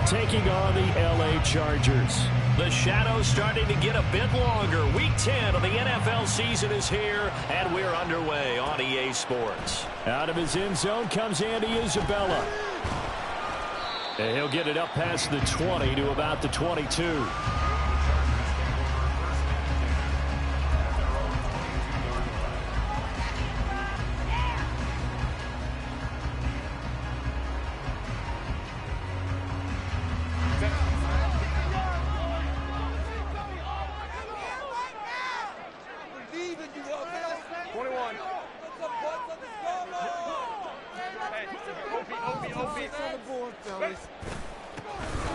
taking on the LA Chargers. The shadow's starting to get a bit longer. Week 10 of the NFL season is here, and we're underway on EA Sports. Out of his end zone comes Andy Isabella. And he'll get it up past the 20 to about the 22.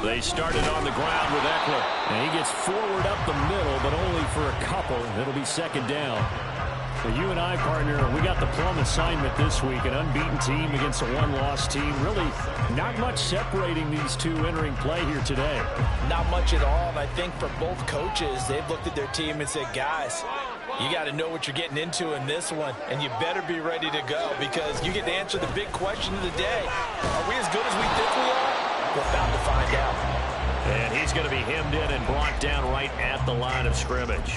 They started on the ground with Eckler. And he gets forward up the middle, but only for a couple. It'll be second down. So you and I, partner, we got the plum assignment this week. An unbeaten team against a one-loss team. Really not much separating these two entering play here today. Not much at all. And I think for both coaches, they've looked at their team and said, guys, you got to know what you're getting into in this one, and you better be ready to go because you get to answer the big question of the day. Are we as good as we think we are? We're about to find out. And he's going to be hemmed in and brought down right at the line of scrimmage.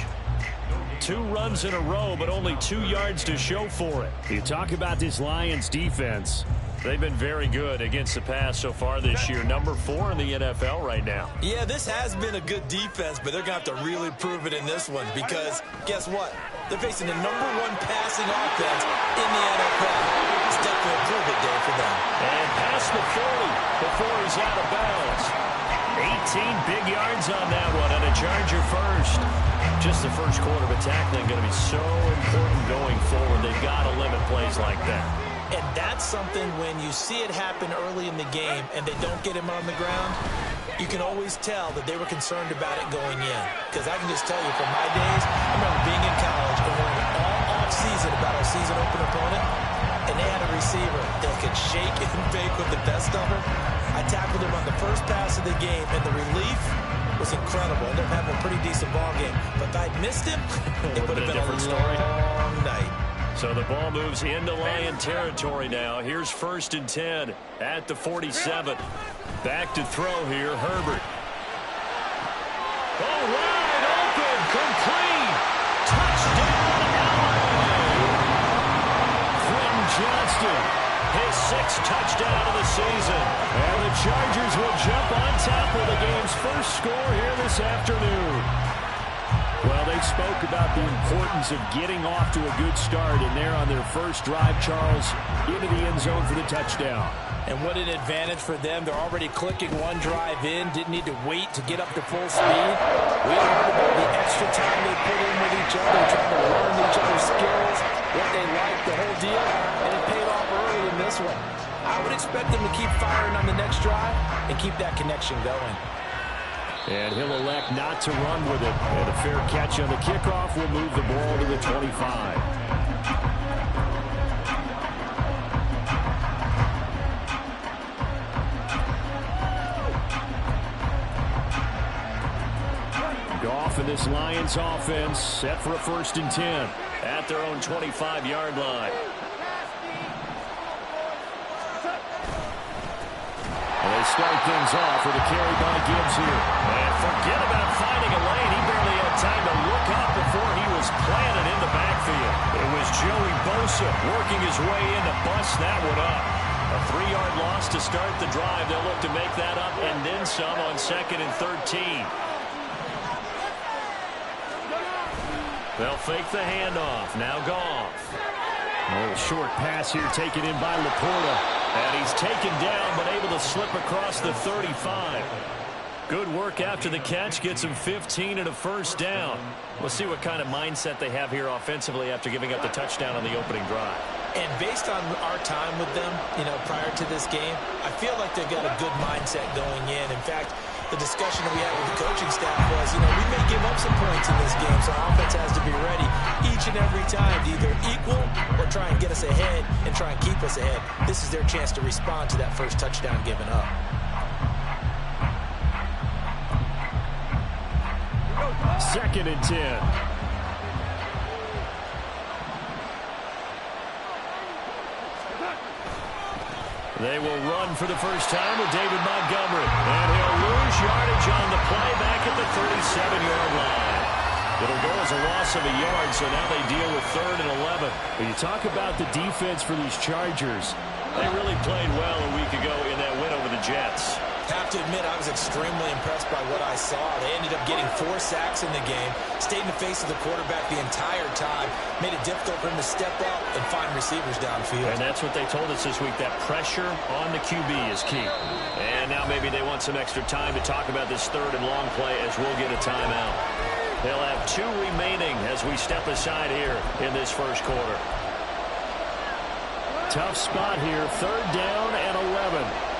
2 runs in a row, but only 2 yards to show for it. You talk about this Lions defense. They've been very good against the pass so far this year. Number 4 in the NFL right now. Yeah, this has been a good defense, but they're going to have to really prove it in this one because guess what? They're facing the #1 passing offense in the NFL. It's definitely a prove it day for them. And past the 40 before he's out of bounds. 18 big yards on that one, and a Charger first. Just the first quarter of tackling going to be so important going forward. They've got to limit plays like that. And that's something when you see it happen early in the game and they don't get him on the ground, you can always tell that they were concerned about it going in. Because I can just tell you from my days, I remember being in college and learning all off-season about our season open opponent, and they had a receiver that could shake and bake with the best of them. I tackled him on the first pass of the game, and the relief was incredible. Ended up having a pretty decent ball game. But if I'd missed him, it would have been a long night. So the ball moves into Lion territory now. Here's 1st and 10 at the 47. Back to throw here, Herbert. Oh, wide open, complete. Touchdown, Quentin Johnston, his 6th touchdown of the season. And the Chargers will jump on top of the game's first score here this afternoon. Well, they spoke about the importance of getting off to a good start, and they're on their first drive, Charles, into the end zone for the touchdown. And what an advantage for them. They're already clicking one drive in, didn't need to wait to get up to full speed. We heard about the extra time they put in with each other, trying to learn each other's skills, what they like, the whole deal, and it paid off early in this one. I would expect them to keep firing on the next drive and keep that connection going. And he'll elect not to run with it. And a fair catch on the kickoff will move the ball to the 25. Goff and this Lions offense set for a 1st and 10 at their own 25-yard line. They start things off with a carry by Gibbs here. And forget about finding a lane. He barely had time to look up before he was planted in the backfield. It was Joey Bosa working his way in to bust that one up. A 3-yard loss to start the drive. They'll look to make that up and then some on 2nd and 13. They'll fake the handoff. Now Goff. A little short pass here taken in by Laporta. And he's taken down, but able to slip across the 35. Good work after the catch. Gets him 15 and a first down. We'll see what kind of mindset they have here offensively after giving up the touchdown on the opening drive. And based on our time with them, prior to this game, I feel like they've got a good mindset going in. In fact, the discussion that we had with the coaching staff was, we may give up some points in this game, so our offense has to be ready each and every time to either equal or try and get us ahead and try and keep us ahead. This is their chance to respond to that first touchdown given up. Second and 10. They will run for the first time with David Montgomery. And he'll It'll go as a loss of a yard, so now they deal with 3rd and 11. When you talk about the defense for these Chargers, they really played well a week ago in that win over the Jets. Have to admit, I was extremely impressed by what I saw. They ended up getting 4 sacks in the game, stayed in the face of the quarterback the entire time, made it difficult for him to step up and find receivers downfield. And that's what they told us this week, that pressure on the QB is key. And now maybe they want some extra time to talk about this 3rd and long play as we'll get a timeout. They'll have 2 remaining as we step aside here in this first quarter. Tough spot here, 3rd down and 11.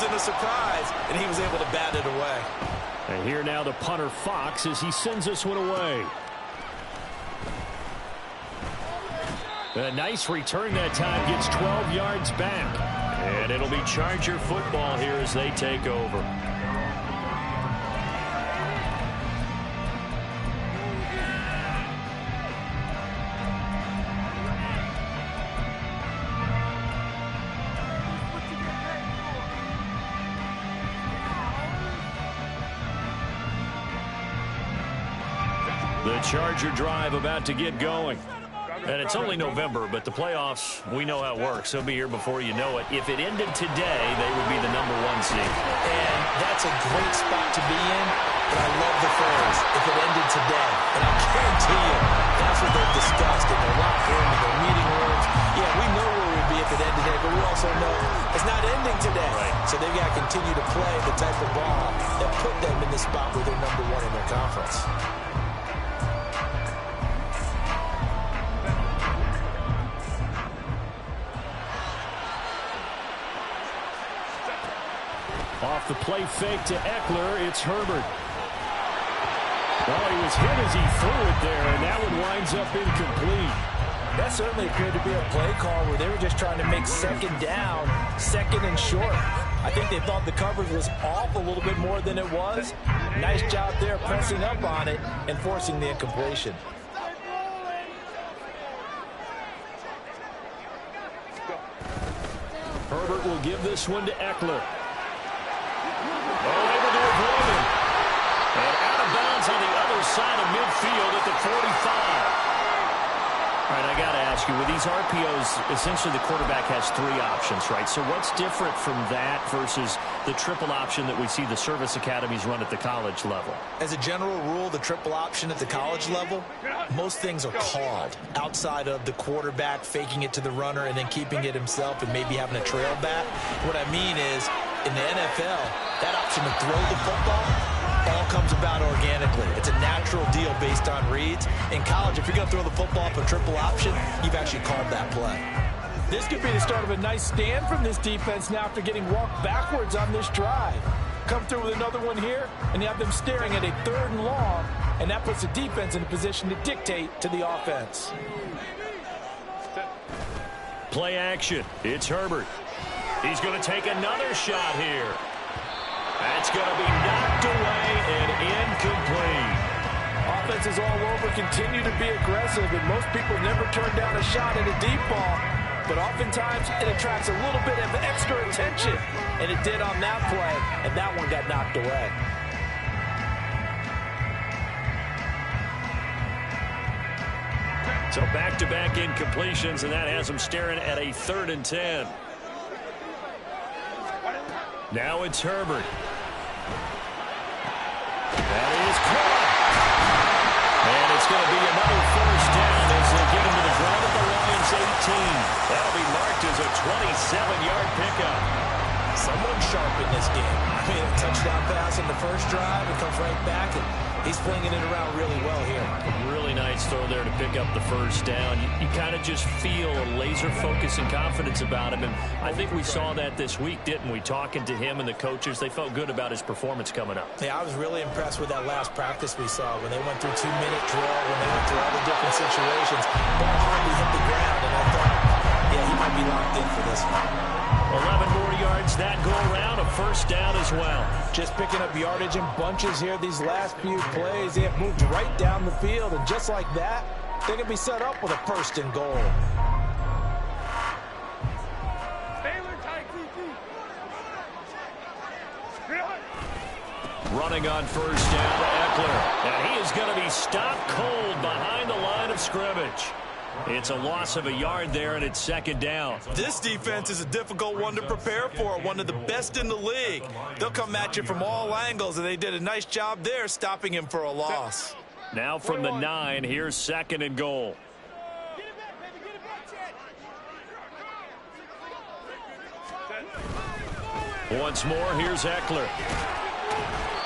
A surprise, and he was able to bat it away. And here now the punter Fox as he sends this one away. A nice return that time, gets 12 yards back. And it'll be Charger football here as they take over. The Charger drive about to get going. And it's only November, but the playoffs, we know how it works. They'll be here before you know it. If it ended today, they would be the #1 seed. And that's a great spot to be in, but I love the phrase, if it ended today. And I guarantee you, that's what they've discussed in their locker room, in their meeting rooms. Yeah, we know where we'd be if it ended today, but we also know it's not ending today. Right. So they've got to continue to play the type of ball that put them in the spot where they're #1 in their conference. Off the play fake to Eckler, it's Herbert. Well, he was hit as he threw it there, and that one winds up incomplete. That certainly appeared to be a play call where they were just trying to make 2nd down, 2nd and short. I think they thought the coverage was off a little bit more than it was. Nice job there pressing up on it and forcing the incompletion. Herbert will give this one to Eckler. Able to avoid him. And out of bounds on the other side of midfield at the 45. All right, I got to ask you, with these RPOs, essentially the quarterback has 3 options, right? So what's different from that versus the triple option that we see the service academies run at the college level? As a general rule, the triple option at the college level, most things are called outside of the quarterback faking it to the runner and then keeping it himself and maybe having a trail back. What I mean is, in the NFL, that option to throw the football all comes about organically. It's a natural deal based on reads. In college, if you're going to throw the football up a triple option, you've actually called that play. This could be the start of a nice stand from this defense now after getting walked backwards on this drive. Come through with another one here, and you have them staring at a 3rd and long, and that puts the defense in a position to dictate to the offense. Play action. It's Herbert. He's going to take another shot here. That's going to be knocked away and incomplete. Offenses all over continue to be aggressive, and most people never turn down a shot at a deep ball. But oftentimes, it attracts a little bit of extra attention. And it did on that play, and that one got knocked away. So back-to-back incompletions, and that has them staring at a 3rd and 10. Now it's Herbert. That is caught. And it's going to be another 1st down as they get him to the ground at the Lions 18. That'll be marked as a 27-yard pickup. Someone sharp in this game. I mean, a touchdown pass in the first drive, it comes right back, and he's flinging it around really well here. Really nice throw there to pick up the 1st down. You kind of just feel a laser focus and confidence about him, and I think we saw that this week, didn't we? Talking to him and the coaches, they felt good about his performance coming up. Yeah, I was really impressed with that last practice we saw when they went through 2-minute drill, when they went through all the different situations. Ball hardly hit the ground, and I thought, yeah, he might to be locked in for this one. 11 more yards that go around, a first down as well. Just picking up yardage in bunches here these last few plays. They have moved right down the field, and just like that, they can be set up with a first and goal. Running on first down to Eckler. And he is going to be stopped cold behind the line of scrimmage. It's a loss of a yard there, and it's second down. This defense is a difficult one to prepare for, one of the best in the league. They'll come at you from all angles, and they did a nice job there stopping him for a loss. Now from the 9, here's second and goal. Once more, here's Eckler.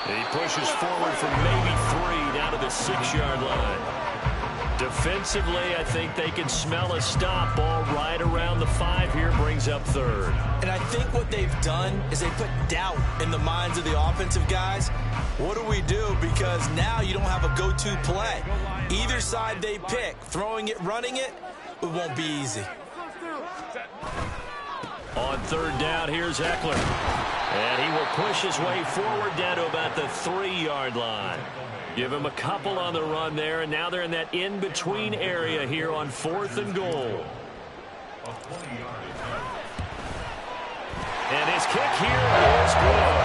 He pushes forward from maybe 3 down to the 6-yard line. Defensively, I think they can smell a stop. Ball right around the 5 here, brings up third. And I think what they've done is they put doubt in the minds of the offensive guys. What do we do? Because now you don't have a go-to play. Either side they pick, throwing it, running it, it won't be easy. On third down, here's Eckler. And he will push his way forward down to about the 3-yard line. Give him a couple on the run there, and now they're in that in-between area here on 4th and goal. And his kick here is good.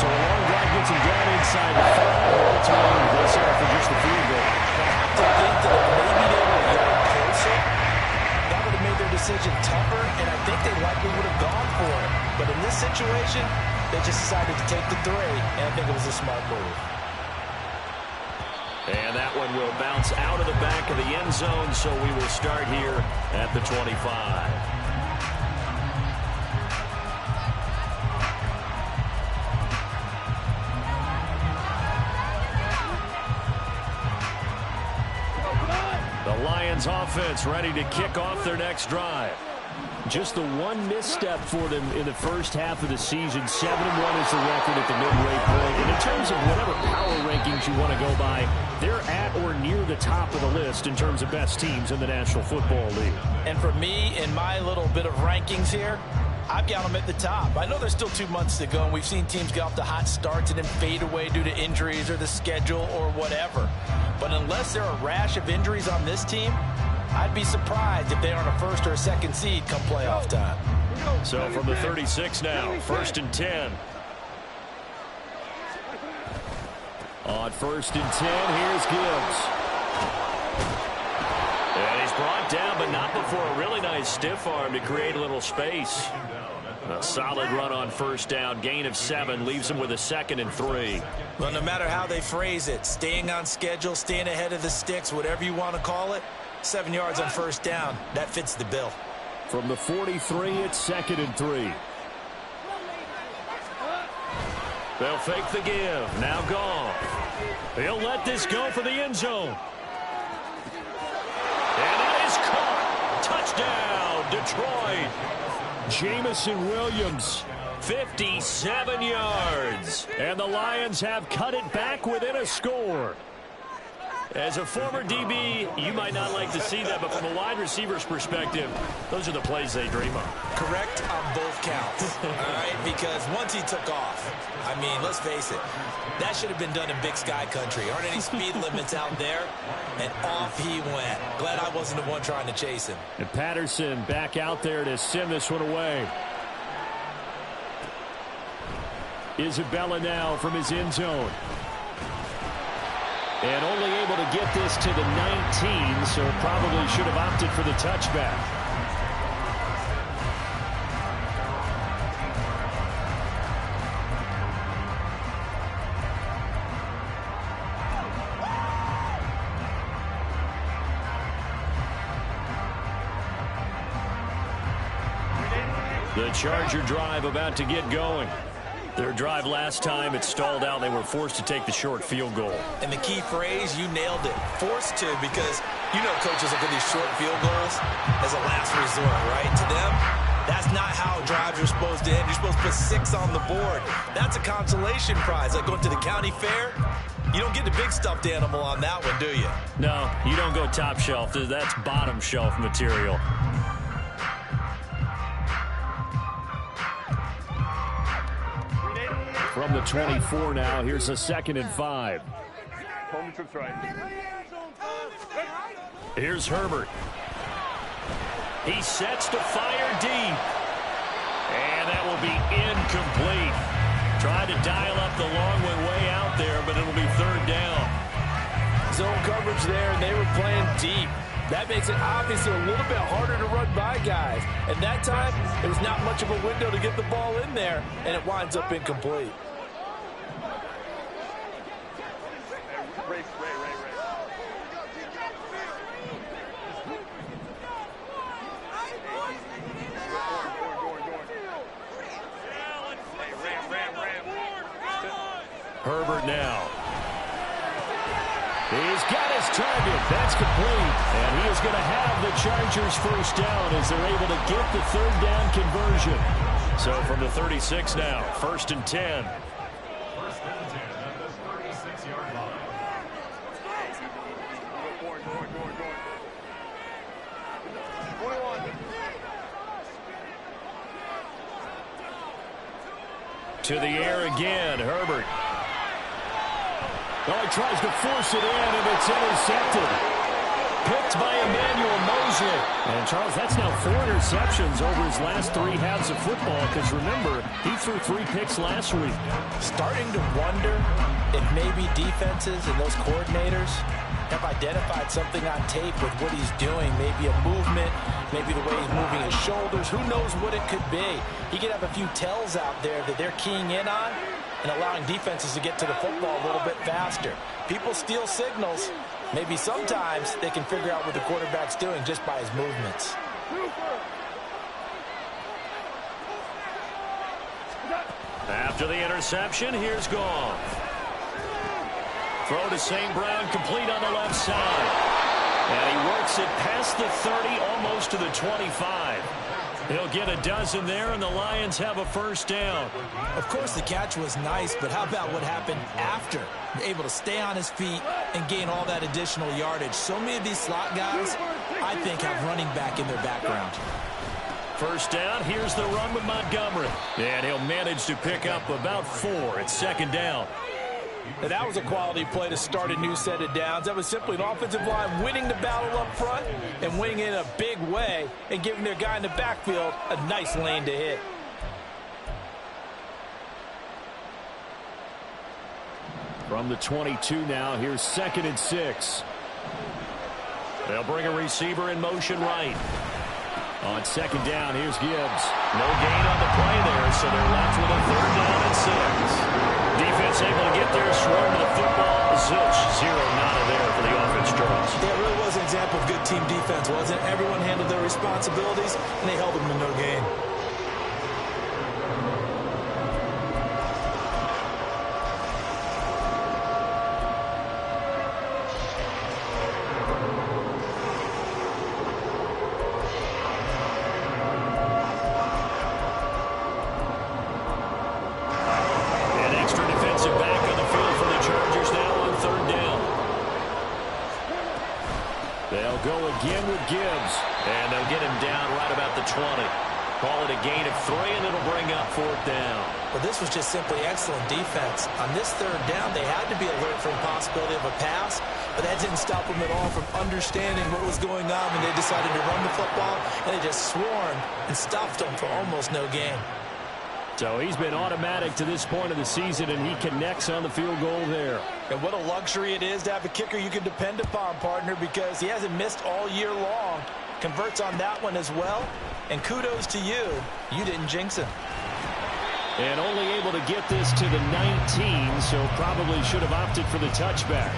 So a long drive gets him down inside the 5. Ultimately, they settle for just the field goal. I have to think that if maybe they were a little closer, that would have made their decision tougher, and I think they likely would have gone for it. But in this situation, they just decided to take the 3, and I think it was a smart move. And that one will bounce out of the back of the end zone, so we will start here at the 25. The Lions offense ready to kick off their next drive. Just the one misstep for them in the first half of the season. 7-1 is the record at the midway point. And in terms of whatever power rankings you want to go by, they're at or near the top of the list in terms of best teams in the National Football League. And for me, in my little bit of rankings here, I've got them at the top. I know there's still 2 months to go, and we've seen teams get off to hot starts and then fade away due to injuries or the schedule or whatever. But unless there are a rash of injuries on this team, I'd be surprised if they aren't a 1st or a 2nd seed come playoff time. So from the 36 now, 1st and 10. On 1st and 10, here's Gibbs. And he's brought down, but not before a really nice stiff arm to create a little space. A solid run on 1st down, gain of 7, leaves him with a 2nd and 3. Well, no matter how they phrase it, staying on schedule, staying ahead of the sticks, whatever you want to call it, 7 yards on 1st down, that fits the bill. From the 43, it's 2nd and 3. They'll fake the give. Now Goff. He'll let this go for the end zone. And it is caught. Touchdown, Detroit. Jamison Williams, 57 yards. And the Lions have cut it back within a score. As a former DB, you might not like to see that, but from a wide receiver's perspective, those are the plays they dream of. Correct on both counts, all right? Because once he took off, I mean, let's face it, that should have been done in Big Sky country. Aren't any speed limits out there? And off he went. Glad I wasn't the one trying to chase him. And Patterson back out there to send this one away. Isabella now from his end zone. And only able to get this to the 19, so probably should have opted for the touchback. The Charger drive about to get going. Their drive last time, it stalled out. They were forced to take the short field goal. And the key phrase, you nailed it. Forced to, because you know coaches look at these short field goals as a last resort, right? To them, that's not how drives are supposed to end. You're supposed to put 6 on the board. That's a consolation prize. Like going to the county fair, you don't get the big stuffed animal on that one, do you? No, you don't go top shelf. That's bottom shelf material. From the 24 now, here's a 2nd and 5. Hold the trips right. Here's Herbert. He sets to fire deep. And that will be incomplete. Tried to dial up the long way out there, but it'll be 3rd down. Zone coverage there, and they were playing deep. That makes it obviously a little bit harder to run by guys. And that time, there was not much of a window to get the ball in there, and it winds up incomplete. Herbert now. He's got his target. That's complete. And he is going to have the Chargers first down as they're able to get the 3rd down conversion. So from the 36 now, 1st and 10. To the air again, Herbert. Oh, he tries to force it in, and it's intercepted. Picked by Emmanuel Mosley. And, Charles, that's now 4 interceptions over his last 3 halves of football, because, remember, he threw 3 picks last week. Starting to wonder if maybe defenses and those coordinators have identified something on tape with what he's doing. Maybe a movement, maybe the way he's moving his shoulders. Who knows what it could be? He could have a few tells out there that they're keying in on and allowing defenses to get to the football a little bit faster. People steal signals. Maybe sometimes they can figure out what the quarterback's doing just by his movements. After the interception, here's Goff. Throw to St. Brown, complete on the left side. And he works it past the 30, almost to the 25. He'll get a dozen there, and the Lions have a first down. Of course, the catch was nice, but how about what happened after? Able to stay on his feet and gain all that additional yardage. So many of these slot guys, I think, have running back in their background. First down, here's the run with Montgomery. And he'll manage to pick up about 4. It's 2nd down. And that was a quality play to start a new set of downs. That was simply an offensive line winning the battle up front and winning in a big way and giving their guy in the backfield a nice lane to hit. From the 22 now, here's 2nd and 6. They'll bring a receiver in motion right. On 2nd down, here's Gibbs. No gain on the play there, so they're left with a 3rd down and 6. Defense able to get there, swarm to the football. Zilch, 0 nada there for the offense, Charles. Yeah, it really was an example of good team defense, wasn't it? Everyone handled their responsibilities, and they held them to no gain. Again with Gibbs. And they'll get him down right about the 20. Call it a gain of 3, and it'll bring up 4th down. Well, this was just simply excellent defense. On this 3rd down, they had to be alert for the possibility of a pass, but that didn't stop them at all from understanding what was going on when they decided to run the football, and they just swarmed and stuffed them for almost no gain. So he's been automatic to this point of the season, and he connects on the field goal there. And what a luxury it is to have a kicker you can depend upon, partner, because he hasn't missed all year long. Converts on that one as well. And kudos to you. You didn't jinx him. And only able to get this to the 19, so probably should have opted for the touchback.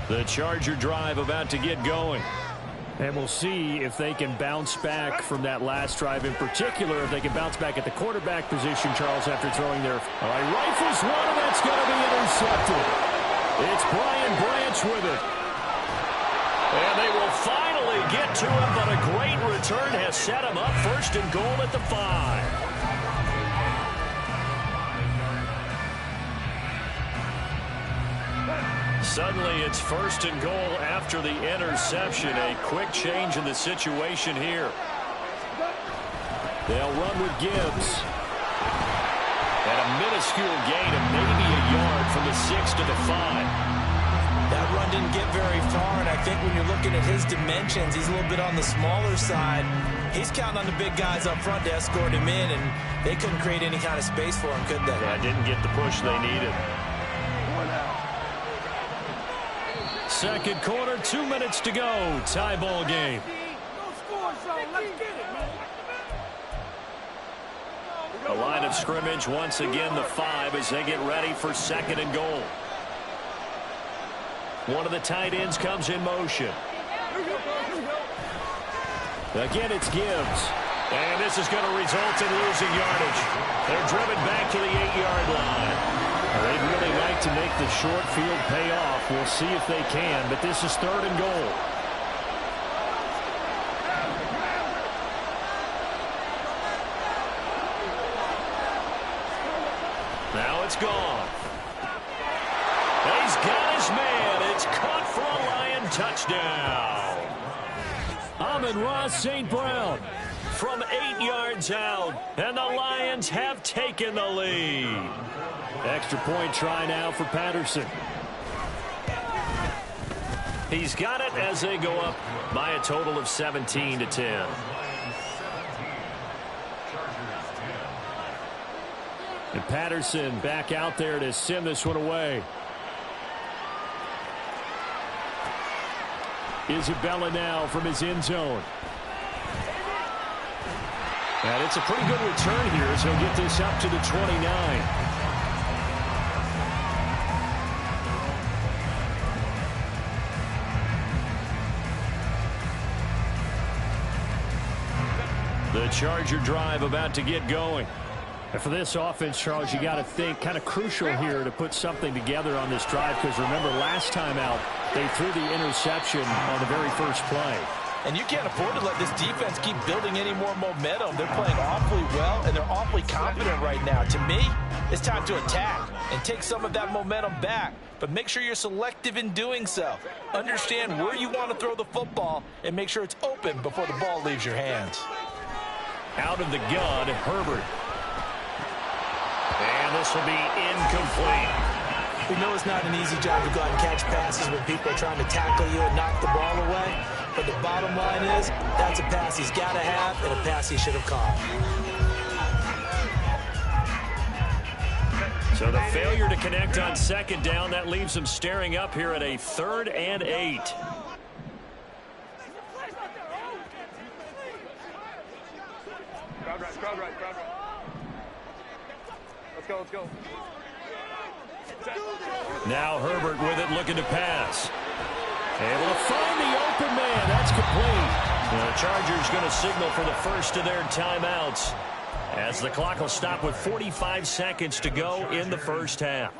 The Charger drive about to get going. And we'll see if they can bounce back from that last drive, in particular, if they can bounce back at the quarterback position, Charles, after throwing their... All right, rifles one, and that's going to be intercepted. It's Brian Branch with it. And they will finally get to him, but a great return has set him up 1st and goal at the 5. Suddenly, it's 1st and goal after the interception. A quick change in the situation here. They'll run with Gibbs. And a minuscule gain of maybe a yard from the 6 to the 5. That run didn't get very far, and I think when you're looking at his dimensions, he's a little bit on the smaller side. He's counting on the big guys up front to escort him in, and they couldn't create any kind of space for him, could they? Yeah, didn't get the push they needed. Second quarter, 2 minutes to go. Tie ball game. The line of scrimmage, once again, the 5 as they get ready for 2nd and goal. One of the tight ends comes in motion. Again, it's Gibbs. And this is going to result in losing yardage. They're driven back to the 8-yard line. They'd really like to make the short field pay off. We'll see if they can, but this is 3rd and goal. Now it's gone. He's got his man. It's caught for a Lion touchdown. Amon-Ra St. Brown From 8 yards out, and the Lions have taken the lead. Extra point try now for Patterson. He's got it as they go up by a total of 17 to 10. And Patterson back out there to send this one away. Isabella now from his end zone. And it's a pretty good return here as he'll get this up to the 29. The Charger drive about to get going. And for this offense, Charles, you got to think kind of crucial here to put something together on this drive, because remember last time out they threw the interception on the very first play. And you can't afford to let this defense keep building any more momentum. They're playing awfully well, and they're awfully confident right now. To me, it's time to attack and take some of that momentum back, but make sure you're selective in doing so. Understand where you want to throw the football and make sure it's open before the ball leaves your hands. Out of the gun, Herbert. And this will be incomplete. We know it's not an easy job to go out and catch passes when people are trying to tackle you and knock the ball away. But the bottom line is, that's a pass he's got to have and a pass he should have caught. So the failure to connect on 2nd down, that leaves him staring up here at a 3rd and 8. Crowd right. Let's go. Now Herbert with it, looking to pass. Able to find the open man. That's complete. The Chargers going to signal for the first of their timeouts, as the clock will stop with 45 seconds to go in the first half.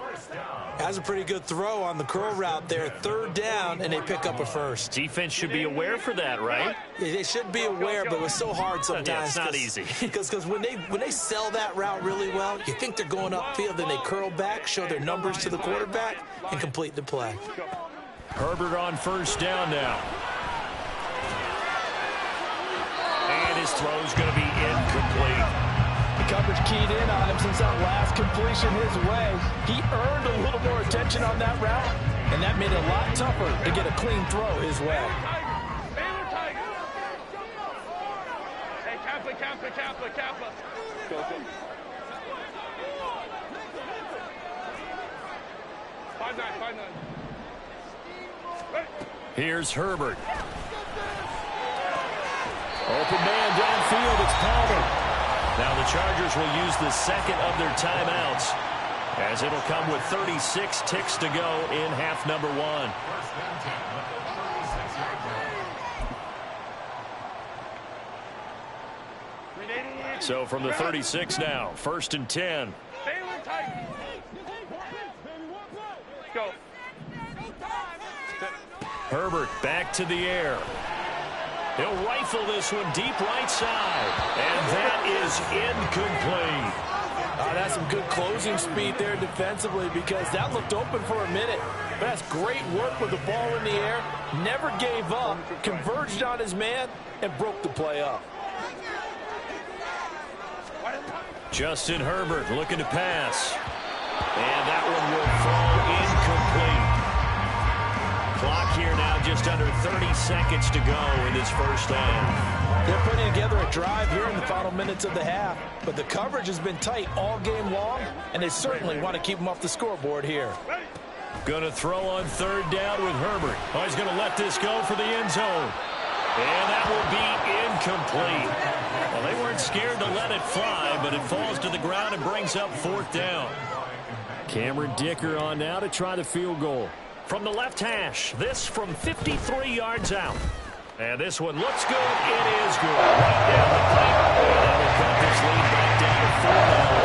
Has a pretty good throw on the curl route there. 3rd down, and they pick up a first. Defense should be aware for that, right? Yeah, they should be aware, but it was so hard sometimes. Yeah, it's not easy. Because when they sell that route really well, you think they're going upfield, then they curl back, show their numbers to the quarterback, and complete the play. Herbert on 1st down now. And his throw's going to be incomplete. The coverage keyed in on him since that last completion his way. He earned a little more attention on that route, and that made it a lot tougher to get a clean throw his way. Hey, Kappa. Go. 5-9. Here's Herbert. Open man downfield, it's Palmer. Now the Chargers will use the 2nd of their timeouts, as it'll come with 36 ticks to go in half number 1. So from the 36 now, 1st and 10. Go. Herbert back to the air. He'll rifle this one deep right side. And that is incomplete. That's some good closing speed there defensively, because that looked open for a minute. But that's great work with the ball in the air. Never gave up, converged on his man, and broke the play up. Justin Herbert looking to pass. And that one will fall incomplete. Clock here now just under 30 seconds to go in this first half. They're putting together a drive here in the final minutes of the half, but the coverage has been tight all game long, and they certainly want to keep them off the scoreboard here. Going to throw on third down with Herbert. Oh, he's going to let this go for the end zone. And that will be incomplete. Well, they weren't scared to let it fly, but it falls to the ground and brings up fourth down. Cameron Dicker on now to try the field goal. From the left hash, this from 53 yards out. And this one looks good. It is good. Right down the pipe. And that will cut this lead back down to 4 now,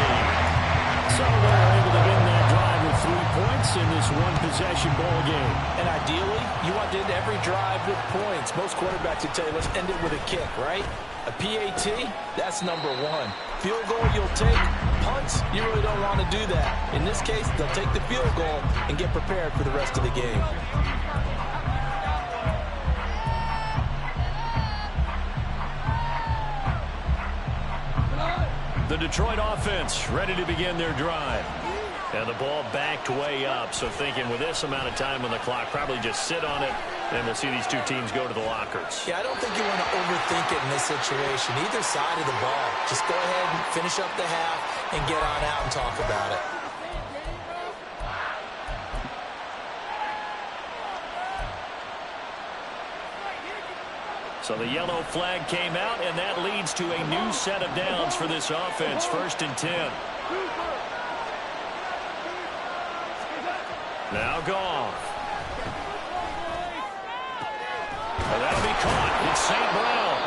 17-13. So they're able to win that drive with 3 points in this one-possession ball game. And ideally, you want to end every drive with points. Most quarterbacks would tell you, let's end it with a kick, right? A PAT, that's number 1. Field goal you'll take. Punts, you really don't want to do that. In this case, they'll take the field goal and get prepared for the rest of the game. The Detroit offense ready to begin their drive. And the ball backed way up, so thinking with this amount of time on the clock, probably just sit on it, and we'll see these two teams go to the lockers. Yeah, I don't think you want to overthink it in this situation. Either side of the ball. Just go ahead and finish up the half and get on out and talk about it. So the yellow flag came out, and that leads to a new set of downs for this offense. 1st and 10. Now Goff. And that'll be caught. It's St. Brown.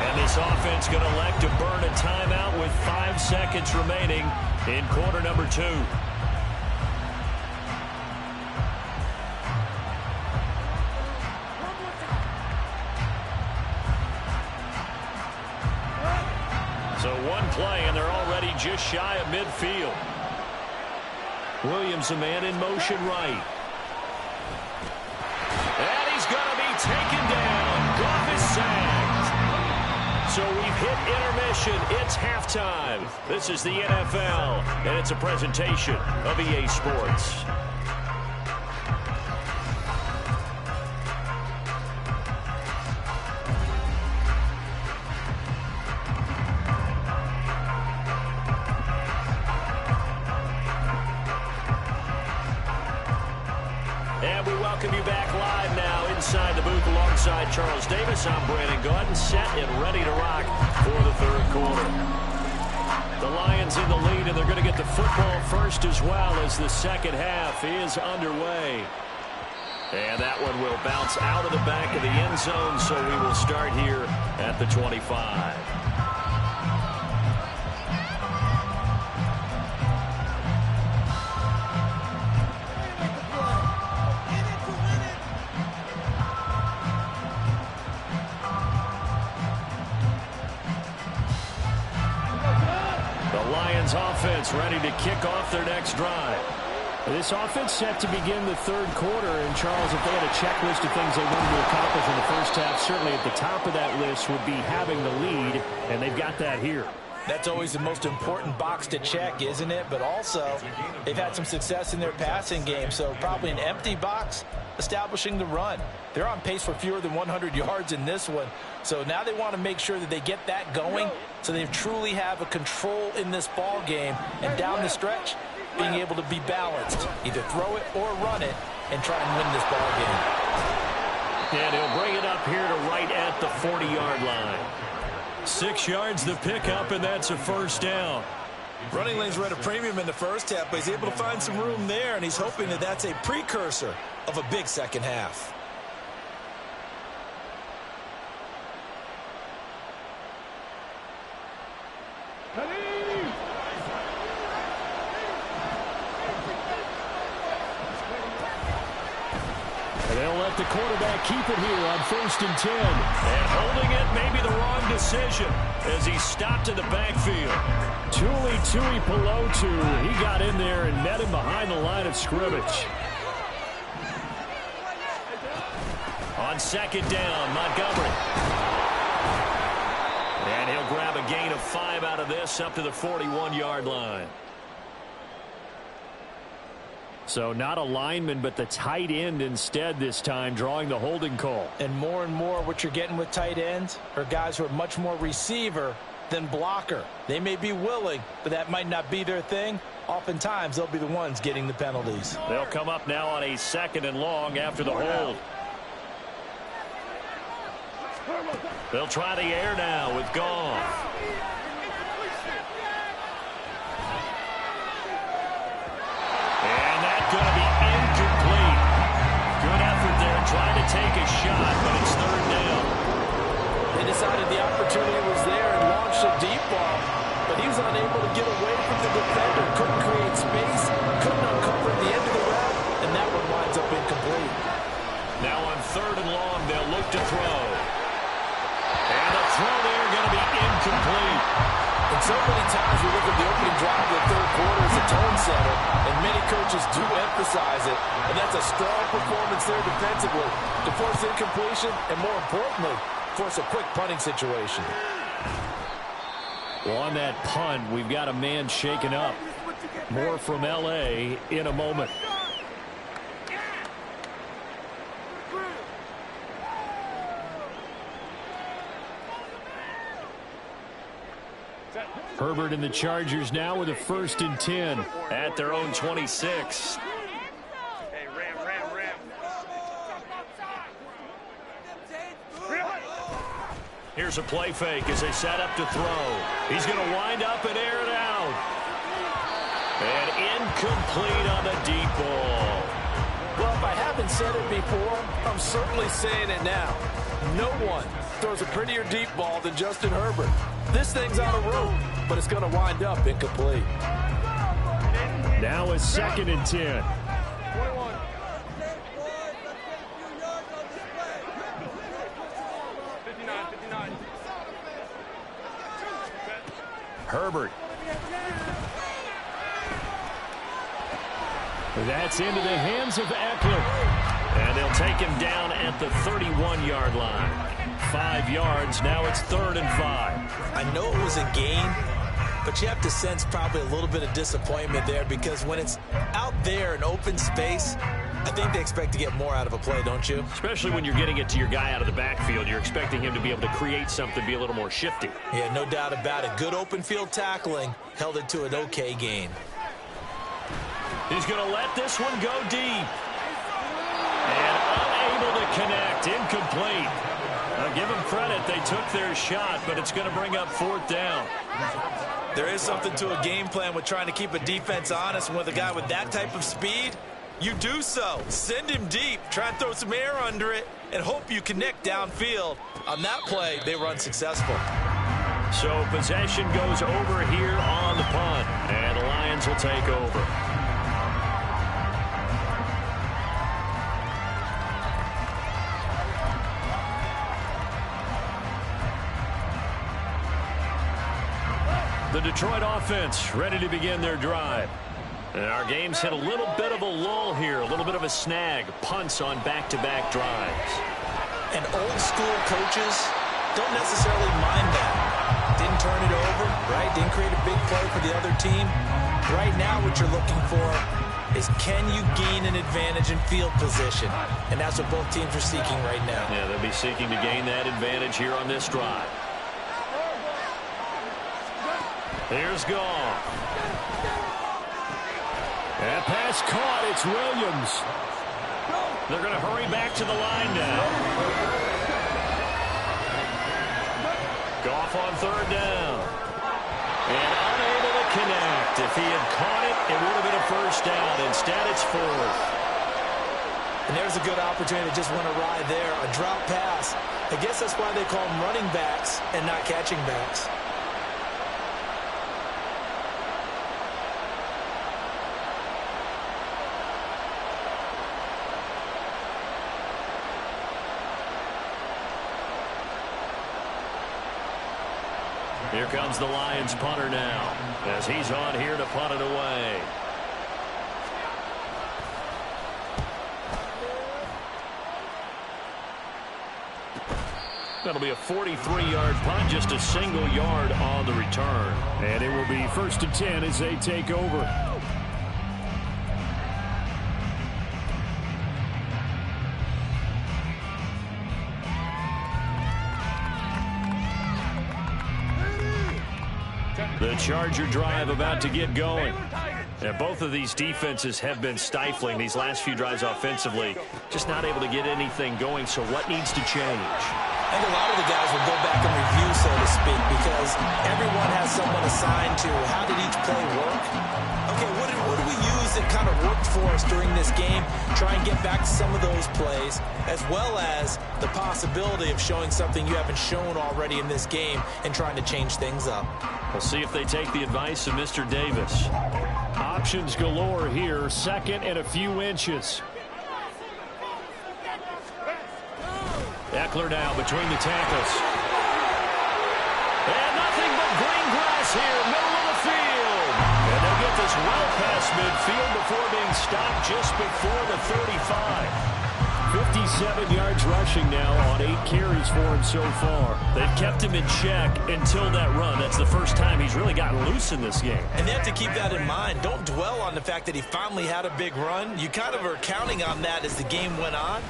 And this offense going to elect to burn a timeout with 5 seconds remaining in quarter number 2. So one play, and they're already just shy of midfield. Williams, a man in motion right. And he's going to be taken down. Goff is sacked. So we've hit intermission. It's halftime. This is the NFL, and it's a presentation of EA Sports. And we welcome you back live now inside the booth alongside Charles Davis. I'm Brandon Gaudin, set and ready to rock for the third quarter. The Lions in the lead, and they're going to get the football first as well as the second half is underway. And that one will bounce out of the back of the end zone, so we will start here at the 25. Offense ready to kick off their next drive. This offense set to begin the third quarter, and Charles, if they had a checklist of things they wanted to accomplish in the first half, certainly at the top of that list would be having the lead, and they've got that here. That's always the most important box to check, isn't it? But also, they've had some success in their passing game, so probably an empty box establishing the run. They're on pace for fewer than 100 yards in this one, so now they want to make sure that they get that going so they truly have a control in this ball game, and down the stretch, being able to be balanced, either throw it or run it, and try and win this ball game. And he'll bring it up here to right at the 40-yard line. 6 yards the pickup, and that's a first down. Running lanes were at a premium in the first half, but he's able to find some room there, and he's hoping that that's a precursor of a big second half. And they'll let let the quarterback keep it here on 1st and 10. And holding it may be the wrong decision as he stopped in the backfield. Tuli Pelotu, he got in there and met him behind the line of scrimmage. On 2nd down, Montgomery. And he'll grab a gain of 5 out of this up to the 41-yard line. So not a lineman, but the tight end instead this time, drawing the holding call. And more what you're getting with tight ends are guys who are much more receiver than blocker. They may be willing, but that might not be their thing. Oftentimes, they'll be the ones getting the penalties. They'll come up now on a 2nd and long after the hold. They'll try the air now with Goff. Going to be incomplete. Good effort there trying to take a shot, but it's 3rd down. They decided the opportunity was there and launched a deep ball, but he was unable to get away from the defender. Couldn't create space, couldn't uncover at the end of the route, and that one winds up incomplete. Now on 3rd and long, they'll look to throw. And the throw there going to be incomplete. And so many times we look at the opening drive of the 3rd quarter as a tone setter, and many coaches do emphasize it, and that's a strong performance there defensively to force incompletion and, more importantly, force a quick punting situation. Well, on that punt, we've got a man shaken up. More from L.A. in a moment. Herbert and the Chargers now with a 1st and 10 at their own 26. Hey, ram. Here's a play fake as they set up to throw. He's going to wind up and air it out. And incomplete on the deep ball. Well, if I haven't said it before, I'm certainly saying it now. No one throws a prettier deep ball than Justin Herbert. This thing's on a rope, but it's going to wind up incomplete. Now a 2nd and 10. 21. Herbert. That's into the hands of Eckler. And they'll take him down at the 31-yard line. 5 yards. Now it's 3rd and 5. I know it was a gain, but you have to sense probably a little bit of disappointment there because when it's out there in open space, I think they expect to get more out of a play, don't you? Especially when you're getting it to your guy out of the backfield. You're expecting him to be able to create something, be a little more shifty. Yeah, no doubt about it. Good open field tackling held it to an okay gain. He's going to let this one go deep. And unable to connect. Incomplete. Now give them credit. They took their shot, but it's going to bring up 4th down. There is something to a game plan with trying to keep a defense honest. And with a guy with that type of speed, you do so. Send him deep. Try and throw some air under it and hope you connect downfield. On that play, they were unsuccessful. So possession goes over here on the punt, and the Lions will take over. The Detroit offense ready to begin their drive. And our game's hit a little bit of a lull here, a little bit of a snag. Punts on back-to-back drives. And old school coaches don't necessarily mind that. Didn't turn it over, right? Didn't create a big play for the other team. Right now what you're looking for is can you gain an advantage in field position? And that's what both teams are seeking right now. Yeah, they'll be seeking to gain that advantage here on this drive. Here's Goff. That pass caught. It's Williams. They're going to hurry back to the line now. Goff on 3rd down. And unable to connect. If he had caught it, it would have been a 1st down. Instead, it's 4th. And there's a good opportunity to just went awry there. A drop pass. I guess that's why they call them running backs and not catching backs. Here comes the Lions punter now, as he's on here to punt it away. That'll be a 43-yard punt, just a single yard on the return. And it will be 1st and 10 as they take over. The Charger drive about to get going. And both of these defenses have been stifling these last few drives offensively. Just not able to get anything going, so what needs to change? I think a lot of the guys will go back and review, so to speak, because everyone has someone assigned to how did each play work. Okay, what do we use that kind of worked for us during this game? Try and get back to some of those plays, as well as the possibility of showing something you haven't shown already in this game and trying to change things up. We'll see if they take the advice of Mr. Davis. Options galore here, 2nd and a few inches. Eckler now between the tackles. And nothing but green grass here, middle of the field. And they'll get this well past midfield before being stopped just before the 35. 57 yards rushing now on 8 carries for him so far. They've kept him in check until that run. That's the first time he's really gotten loose in this game. And they have to keep that in mind. Don't dwell on the fact that he finally had a big run. You kind of are counting on that as the game went on.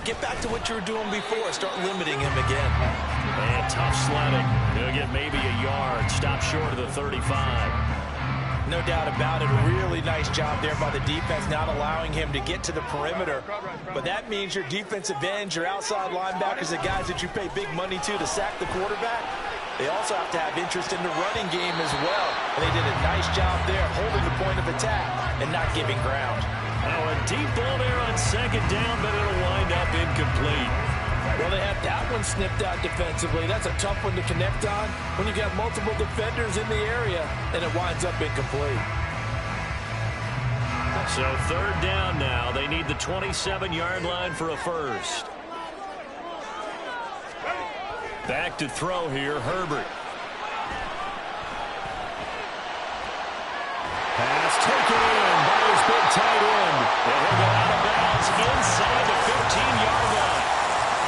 Get back to what you were doing before. Start limiting him again. And tough sledding. He'll get maybe a yard. Stop short of the 35. No doubt about it. A really nice job there by the defense, not allowing him to get to the perimeter. But that means your defensive ends, your outside linebackers, the guys that you pay big money to sack the quarterback, they also have to have interest in the running game as well. And they did a nice job there holding the point of attack and not giving ground. Oh, a deep ball there on 2nd down, but it'll wind up incomplete. Well, they had that one snipped out defensively. That's a tough one to connect on when you got multiple defenders in the area, and it winds up incomplete. So 3rd down now. They need the 27-yard line for a first. Back to throw here, Herbert. Pass taken in by his big tight end. And he'll go out of bounds inside the 15-yard line.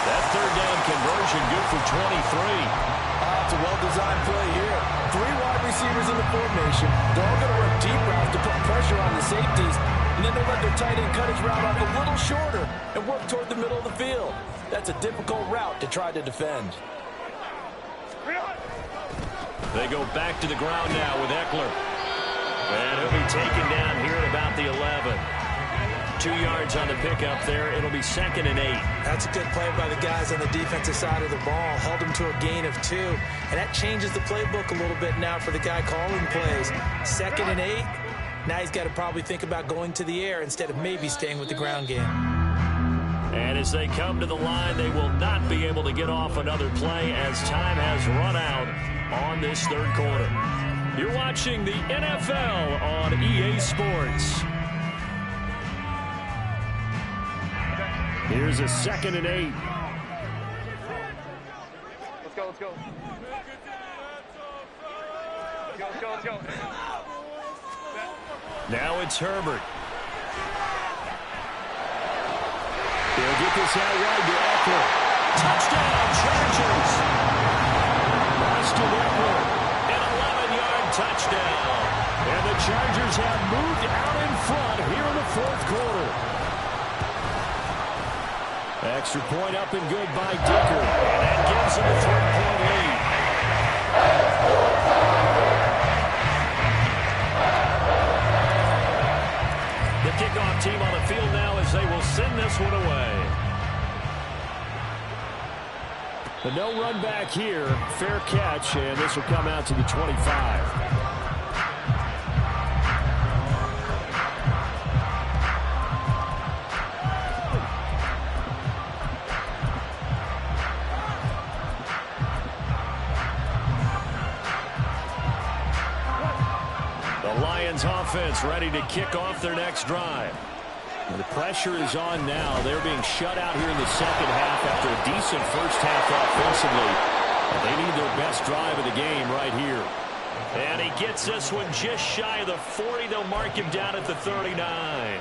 That 3rd down conversion good for 23. It's a well-designed play here. 3 wide receivers in the formation. They're all going to run deep routes to put pressure on the safeties, and then they let their tight end cut his route off a little shorter and work toward the middle of the field. That's a difficult route to try to defend. They go back to the ground now with Eckler. And he'll be taken down here at about the 11. 2 yards on the pickup there. It'll be 2nd and 8. That's a good play by the guys on the defensive side of the ball. Held him to a gain of 2. And that changes the playbook a little bit now for the guy calling plays. 2nd and 8. Now he's got to probably think about going to the air instead of maybe staying with the ground game. And as they come to the line, they will not be able to get off another play as time has run out on this 3rd quarter. You're watching the NFL on EA Sports. Here's a 2nd and 8. Let's go, let's go. Let's go. Now it's Herbert. They'll get this out wide to Eckler. Touchdown, Chargers. Austin Eckler. An 11-yard touchdown. And the Chargers have moved out in front here in the 4th quarter. Extra point up and good by Dicker. And that gives them a 3-point lead. The kickoff team on the field now as they will send this one away. The no run back here. Fair catch, and this will come out to the 25. Offense ready to kick off their next drive. The pressure is on now. They're being shut out here in the 2nd half after a decent first half offensively. They need their best drive of the game right here. And he gets this one just shy of the 40. They'll mark him down at the 39.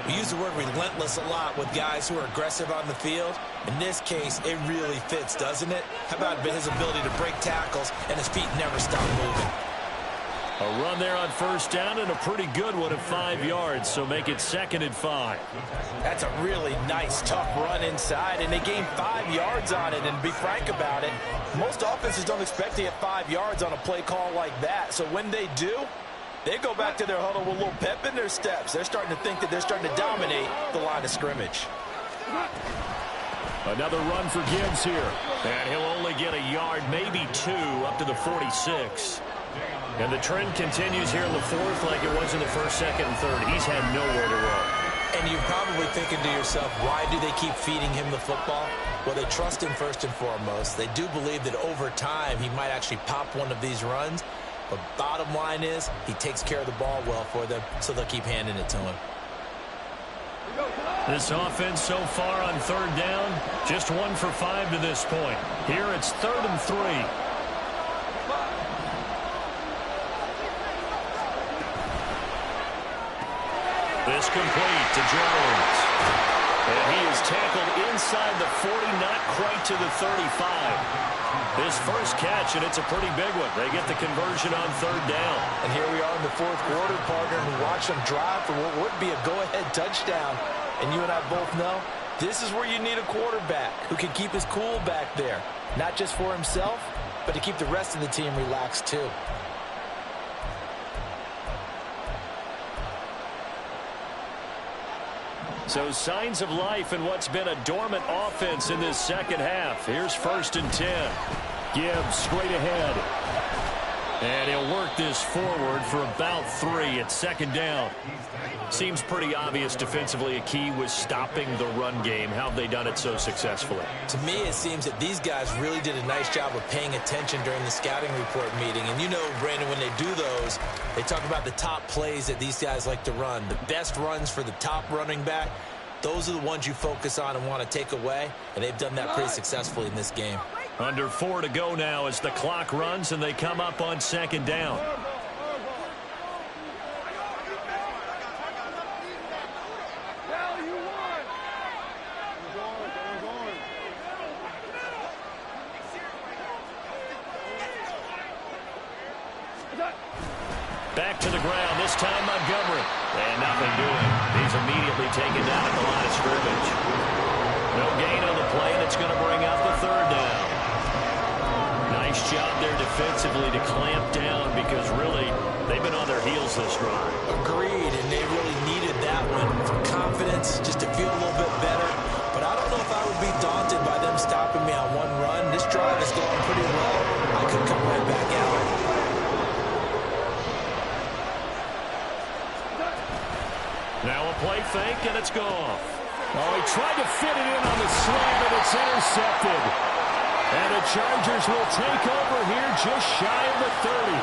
We use the word relentless a lot with guys who are aggressive on the field. In this case, it really fits, doesn't it? How about his ability to break tackles and his feet never stop moving? A run there on first down and a pretty good one at 5 yards, so make it 2nd and 5. That's a really nice, tough run inside, and they gained 5 yards on it. And to be frank about it, most offenses don't expect to get 5 yards on a play call like that. So when they do, they go back to their huddle with a little pep in their steps. They're starting to think that they're starting to dominate the line of scrimmage. Another run for Gibbs here. And he'll only get a yard, maybe 2, up to the 46. And the trend continues here in the 4th like it was in the 1st, 2nd, and 3rd. He's had nowhere to run. And you're probably thinking to yourself, why do they keep feeding him the football? Well, they trust him first and foremost. They do believe that over time he might actually pop one of these runs. But bottom line is he takes care of the ball well for them, so they'll keep handing it to him. This offense so far on 3rd down, just 1 for 5 to this point. Here it's 3rd and 3. This complete to Jones. And he is tackled inside the 40, not quite to the 35. His first catch, and it's a pretty big one. They get the conversion on 3rd down. And here we are in the 4th quarter, partner, and watch them drive for what would be a go-ahead touchdown. And you and I both know this is where you need a quarterback who can keep his cool back there. Not just for himself, but to keep the rest of the team relaxed too. So signs of life in what's been a dormant offense in this 2nd half. Here's 1st and 10. Gibbs straight ahead. And he'll work this forward for about 3 at 2nd down. Seems pretty obvious defensively a key was stopping the run game. How have they done it so successfully? To me, it seems that these guys really did a nice job of paying attention during the scouting report meeting. And you know, Brandon, when they do those, they talk about the top plays that these guys like to run. The best runs for the top running back, those are the ones you focus on and want to take away. And they've done that pretty successfully in this game. Under 4 to go now as the clock runs and they come up on 2nd down. Back to the ground, this time Montgomery. And nothing doing. He's immediately taken down at the line of scrimmage. No gain on the play, and it's going to bring up a 3rd down. Nice job there defensively to clamp down because really they've been on their heels this drive. Agreed, and they really needed that one for confidence, just to feel a little bit better. But I don't know if I would be daunted by them stopping me on one run. This drive is going pretty well. I could come right back out. Now a play fake, and it's gone. Oh, he tried to fit it in on the slant, and it's intercepted. And the Chargers will take over here just shy of the 30.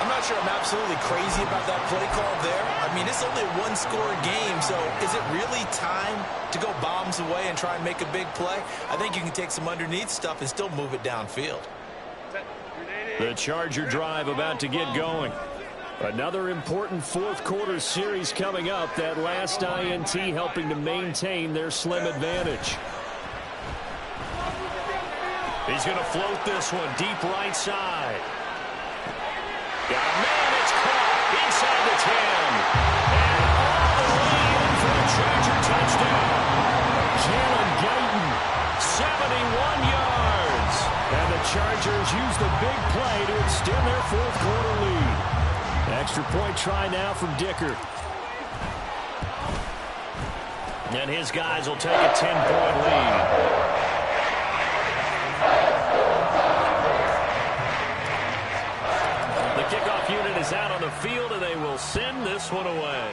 I'm not sure I'm absolutely crazy about that play call there. I mean, it's only a one-score game, so is it really time to go bombs away and try and make a big play? I think you can take some underneath stuff and still move it downfield. The Charger drive about to get going. Another important 4th quarter series coming up. That last INT helping to maintain their slim advantage. He's going to float this one deep right side. Got a man, it's caught inside the 10. And all the way in for a Charger touchdown. Jalen Guyton, 71 yards. And the Chargers use the big play to extend their 4th quarter lead. Extra point try now from Dicker. And his guys will take a 10-point lead. The kickoff unit is out on the field, and they will send this one away.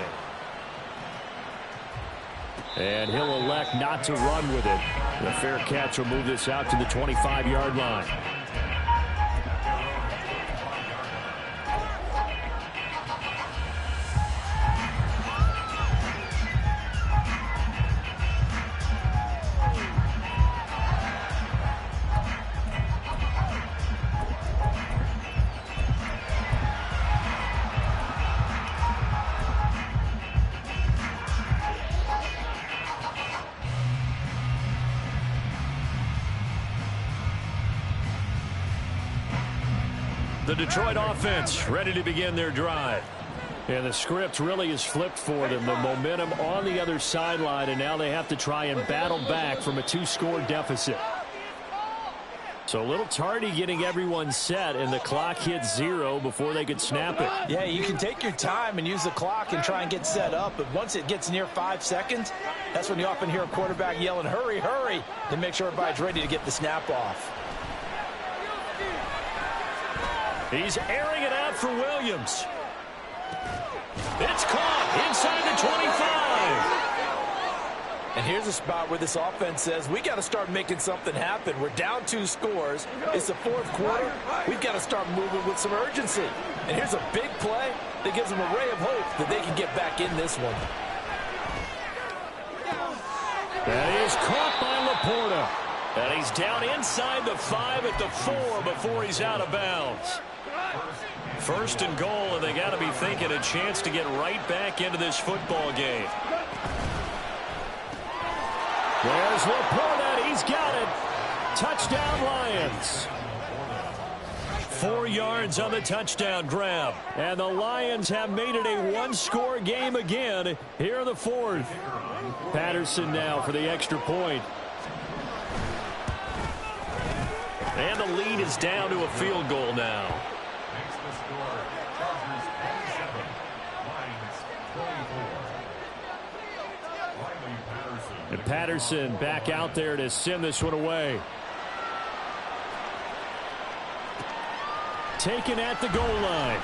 And he'll elect not to run with it. The fair catch will move this out to the 25-yard line. The Detroit offense ready to begin their drive. And the script really is flipped for them. The momentum on the other sideline, and now they have to try and battle back from a 2-score deficit. So a little tardy getting everyone set, and the clock hits 0 before they could snap it. Yeah, you can take your time and use the clock and try and get set up, but once it gets near 5 seconds, that's when you often hear a quarterback yelling, hurry, hurry, to make sure everybody's ready to get the snap off. He's airing it out for Williams. It's caught inside the 25. And here's a spot where this offense says, we got to start making something happen. We're down 2 scores. It's the 4th quarter. We've got to start moving with some urgency. And here's a big play that gives them a ray of hope that they can get back in this one. That is caught by Laporta. And he's down inside the 5 at the 4 before he's out of bounds. 1st and goal, and they got to be thinking a chance to get right back into this football game. There's Laporta. He's got it. Touchdown, Lions. 4 yards on the touchdown grab. And the Lions have made it a 1-score game again here in the 4th. Patterson now for the extra point. And the lead is down to a field goal now. And Patterson back out there to send this one away. Taken at the goal line.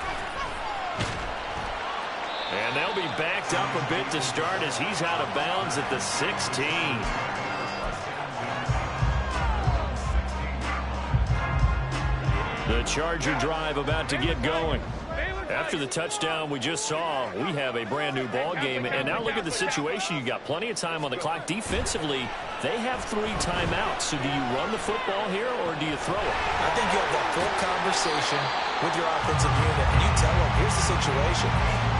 And they'll be backed up a bit to start as he's out of bounds at the 16. The Charger drive about to get going. After the touchdown we just saw, we have a brand new ball game. And now look at the situation. You got plenty of time on the clock. Defensively, they have 3 timeouts. So do you run the football here or do you throw it? I think you have that full conversation with your offensive unit, and you tell them, here's the situation.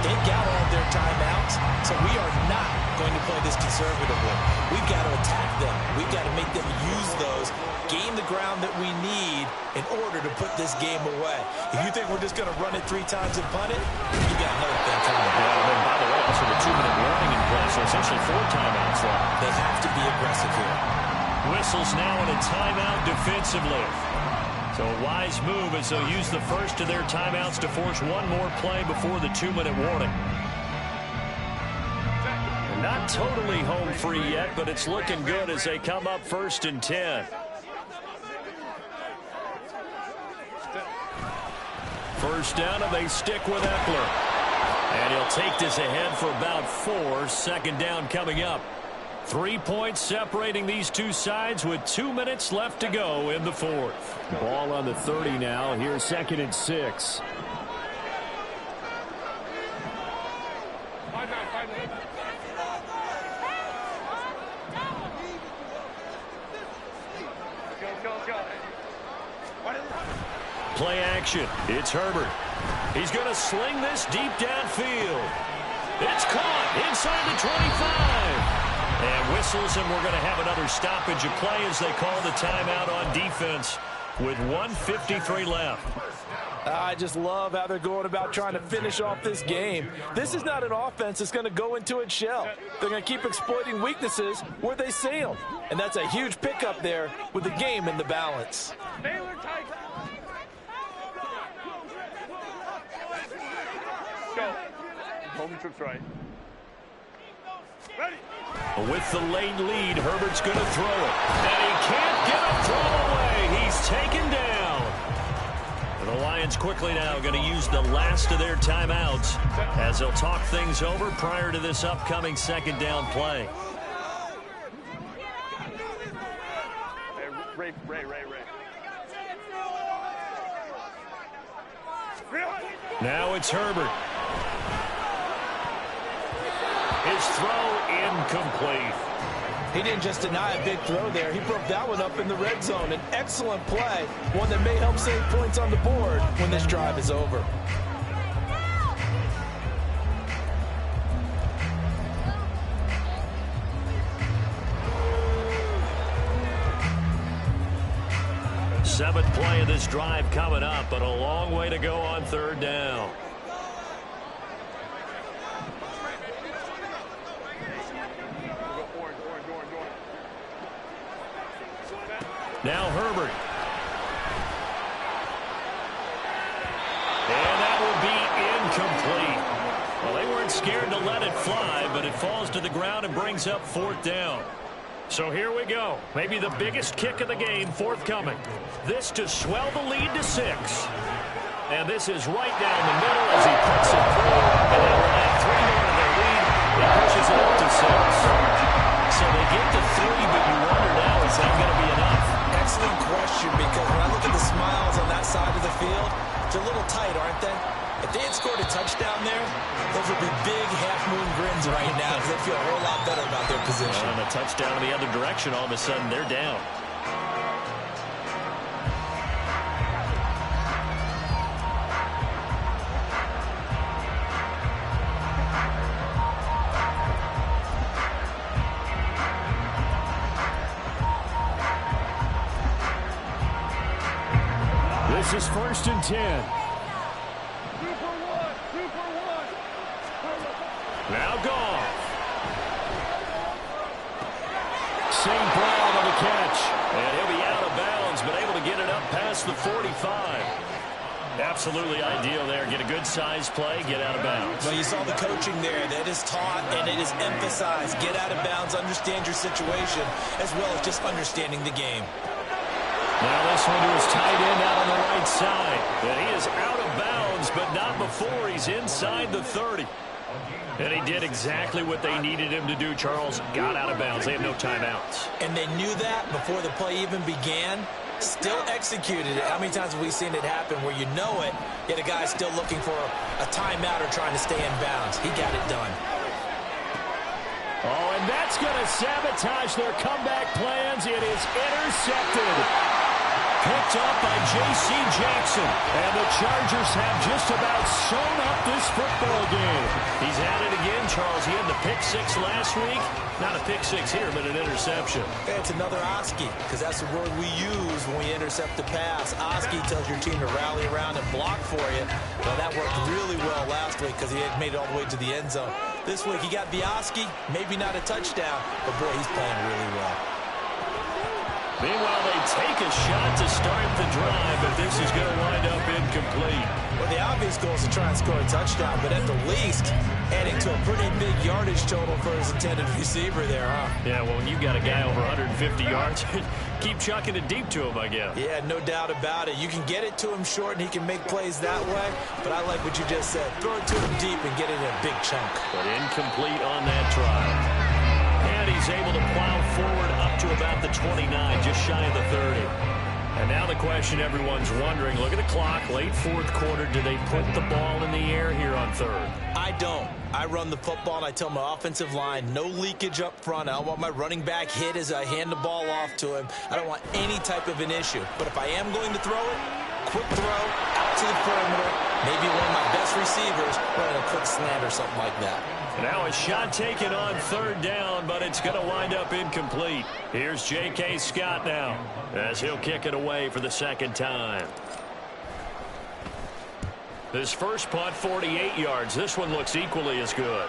They've got all their timeouts, so we are not going to play this conservatively. We've got to attack them. We've got to make them use those, gain the ground that we need in order to put this game away. If you think we're just going to run it 3 times and punt it, you got another thing coming. Yeah, and then, by the way, also the 2-minute warning in play, so essentially 4 timeouts left. They have to be aggressive here. Whistles now in a timeout defensively. So a wise move as they'll use the first of their timeouts to force one more play before the 2-minute warning. Not totally home free yet, but it's looking good as they come up 1st and 10. First down, and they stick with Eckler. And he'll take this ahead for about 4. 2nd down coming up. 3 points separating these two sides with 2 minutes left to go in the 4th. Ball on the 30 now. Here's 2nd and 6. Play action. It's Herbert. He's going to sling this deep downfield. It's caught inside the 25. And whistles, and we're going to have another stoppage of play as they call the timeout on defense with 1:53 left. I just love how they're going about trying to finish off this game. This is not an offense that's going to go into its shell. They're going to keep exploiting weaknesses where they see them. And that's a huge pickup there with the game in the balance. Go. Home trips right. Ready. With the late lead, Herbert's going to throw it. And he can't get a throw away. He's taken down. And the Lions quickly now going to use the last of their timeouts as they'll talk things over prior to this upcoming 2nd down play. Hey, Ray. Now it's Herbert. His throw incomplete. He didn't just deny a big throw there. He broke that one up in the red zone. An excellent play, one that may help save points on the board when this drive is over. 7th play of this drive coming up, but a long way to go on 3rd down. Now Herbert. And that will be incomplete. Well, they weren't scared to let it fly, but it falls to the ground and brings up 4th down. So here we go. Maybe the biggest kick of the game forthcoming. This to swell the lead to 6. And this is right down the middle as he puts it through. And they will add 3 more to their lead. He pushes it up to 6. So they get to 3, but you wonder now, is that going to be enough? Excellent question, because when I look at the smiles on that side of the field, they're a little tight, aren't they? If they had scored a touchdown there, those would be big half-moon grins right now because they feel a whole lot better about their position. And a touchdown in the other direction, all of a sudden they're down. This is 1st and 10. Now Goff. St. Brown on the catch. And he'll be out of bounds, but able to get it up past the 45. Absolutely ideal there. Get a good size play, get out of bounds. Well, you saw the coaching there. That is taught and it is emphasized. Get out of bounds, understand your situation, as well as just understanding the game. Now this one to his tight end out on the right side. And he is out of bounds, but not before he's inside the 30. And he did exactly what they needed him to do, Charles. Got out of bounds. They have no timeouts. And they knew that before the play even began. Still executed it. How many times have we seen it happen where you know it, yet a guy's still looking for a timeout or trying to stay in bounds? He got it done. Oh, and that's going to sabotage their comeback plans. It is intercepted. Picked up by J.C. Jackson. And the Chargers have just about sewn up this football game. He's at it again, Charles. He had the pick 6 last week. Not a pick 6 here, but an interception. Hey, it's another Oski, because that's the word we use when we intercept the pass. Oski tells your team to rally around and block for you. Well, that worked really well last week because he had made it all the way to the end zone. This week, he got the Oski, maybe not a touchdown, but boy, he's playing really well. Meanwhile, they take a shot to start the drive, but this is going to wind up incomplete. Well, the obvious goal is to try and score a touchdown, but at the least, adding to a pretty big yardage total for his intended receiver there, huh? Yeah, well, when you got a guy over 150 yards, keep chucking it deep to him, I guess. Yeah, no doubt about it. You can get it to him short, and he can make plays that way, but I like what you just said. Throw it to him deep and get it in a big chunk. But incomplete on that drive. And he's able to plow forward up to about the 29, just shy of the 30. And now the question everyone's wondering, look at the clock, late 4th quarter, do they put the ball in the air here on 3rd? I don't. I run the football, and I tell my offensive line, no leakage up front. I don't want my running back hit as I hand the ball off to him. I don't want any type of an issue. But if I am going to throw it, quick throw, out to the perimeter, maybe one of my best receivers running a quick slant or something like that. Now a shot taken on 3rd down, but it's going to wind up incomplete. Here's J.K. Scott now as he'll kick it away for the 2nd time. This first punt, 48 yards. This one looks equally as good.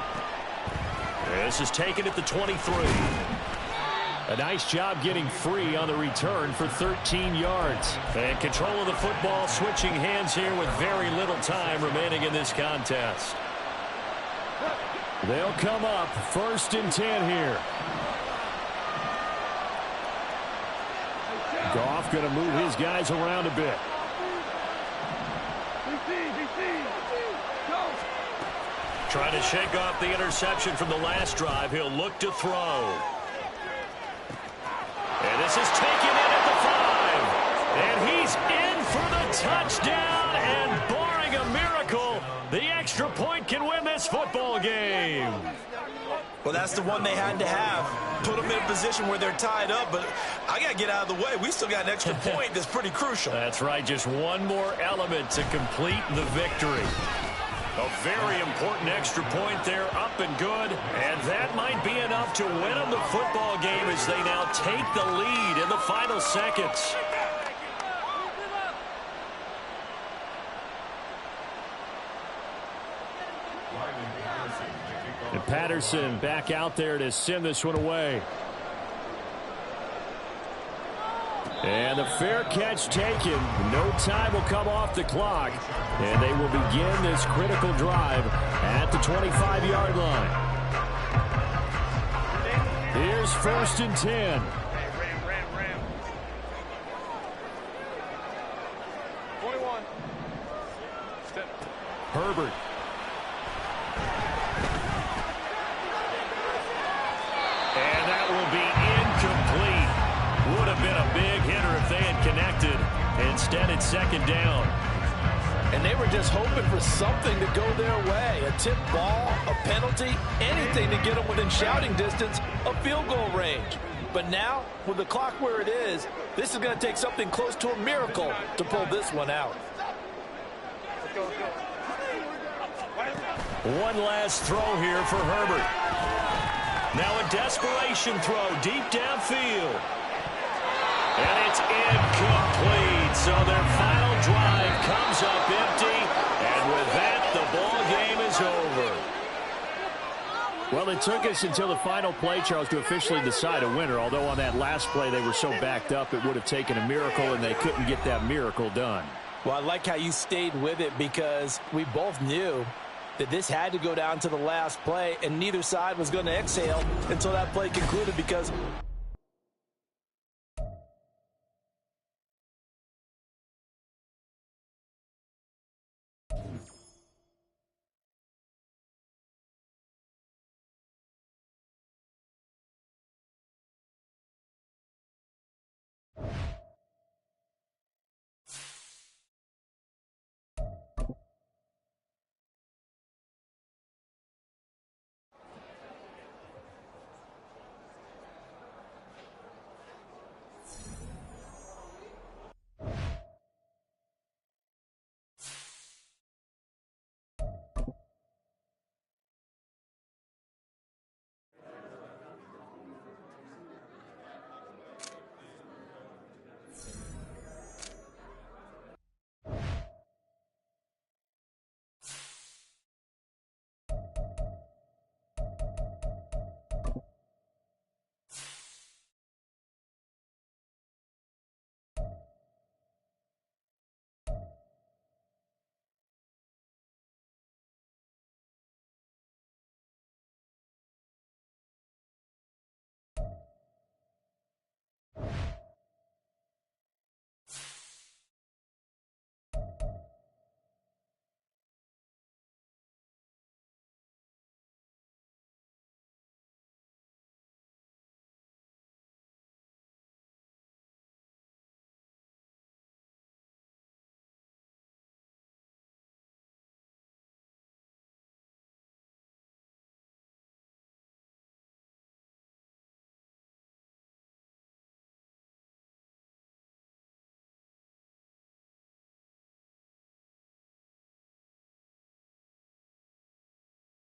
This is taken at the 23. A nice job getting free on the return for 13 yards. And control of the football, switching hands here with very little time remaining in this contest. They'll come up 1st and 10 here. Goff going to move his guys around a bit. Trying to shake off the interception from the last drive. He'll look to throw. And this is taken in at the 5. And he's in for the touchdown. And barring a miracle, the extra point can win this football game. Well, that's the one they had to have. Put them in a position where they're tied up, but I got to get out of the way. We still got an extra point that's pretty crucial. That's right. Just one more element to complete the victory. A very important extra point there, up and good. And that might be enough to win them the football game as they now take the lead in the final seconds. And Patterson back out there to send this one away. And the fair catch taken. No time will come off the clock. And they will begin this critical drive at the 25-yard line. Here's 1st and 10. Ram. 21. Step. Herbert. And that will be incomplete. Would have been a big hitter if they had connected. Instead, it's 2nd down. And they were just hoping for something to go their way. A tip ball, a penalty, anything to get them within shouting distance of field goal range. But now, with the clock where it is, this is going to take something close to a miracle to pull this one out. One last throw here for Herbert. Now a desperation throw deep downfield. And it's incomplete. So their final drive comes up empty. And with that, the ball game is over. Well, it took us until the final play, Charles, to officially decide a winner. Although on that last play they were so backed up, it would have taken a miracle, and they couldn't get that miracle done. Well, I like how you stayed with it, because we both knew that this had to go down to the last play, and neither side was going to exhale until that play concluded, because